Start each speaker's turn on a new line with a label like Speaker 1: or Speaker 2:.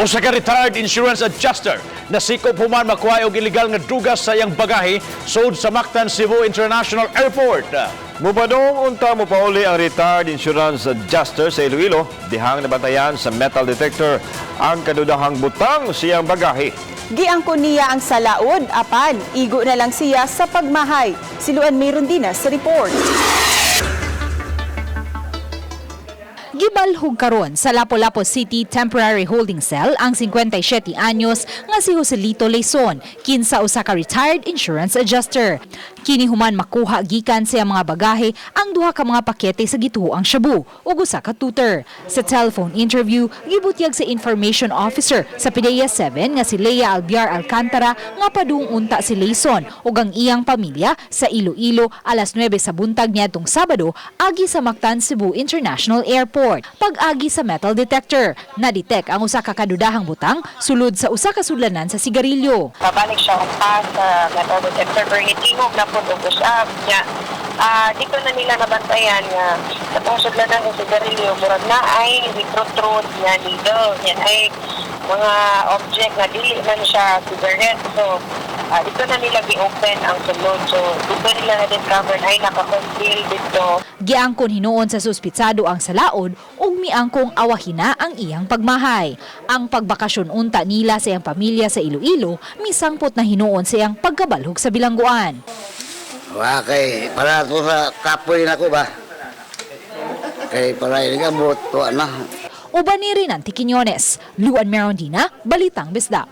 Speaker 1: Usa ka retired insurance adjuster na sikop human makuha og illegal nga dugas sa iyang bagahe sud sa Mactan Cebu International Airport.
Speaker 2: Mubadong unta mo pauli ang retired insurance adjuster sa Iloilo, dihang nabantayan sa metal detector ang kadudahang butang siyang bagahe.
Speaker 3: Giangkon niya ang salaod, apan igo na lang siya sa pagmahay. Siluan mayroon din sa report.
Speaker 4: Gibalhog karon sa Lapu-Lapu City Temporary Holding Cell ang 57 anyos nga si Joselito Leison, kinsa usa ka retired insurance adjuster. Kini human makuha gikan sa mga bagahe ang duha ka mga pakete sa gituoang shabu ug usa ka tutor. Sa telephone interview, gibutyag sa information officer sa PDEA 7 nga si Lea Albiar Alcantara nga padung unta si Leison ug ang iyang pamilya sa Iloilo alas 9 sa buntag niadtong Sabado agi sa Mactan Cebu International Airport. Pag-agi sa metal detector, na-detect ang usa ka kadudahang butang sulod sa usa ka sudlanan sa sigarilyo.
Speaker 5: Pabalik siya pa sa metal detector pero hitingog na po ito siya. Dito na nila nabantayan nga sa itong sudlanan sa sigarilyo, murag na ay nitrot-trot na needle. Yan ay mga object na dili man siya cigarette. So, dito na nila gi-open ang sulod. So, dito nila na-discover ay nakakonceal dito.
Speaker 4: Giangkon hinuon sa suspitsado ang salaod ug miangkong awahina ang iyang pagmahay. Ang pagbakasyon unta nila sa iyang pamilya sa Iloilo misangpot na hinuon sa iyang pagkabalhog sa bilangguan.
Speaker 6: Kay para to sa kapoy na ko ba? Kay para igamot to na.
Speaker 4: Uban ni Rinanti Quiñones, Luan Merondina, Balitang Bisda.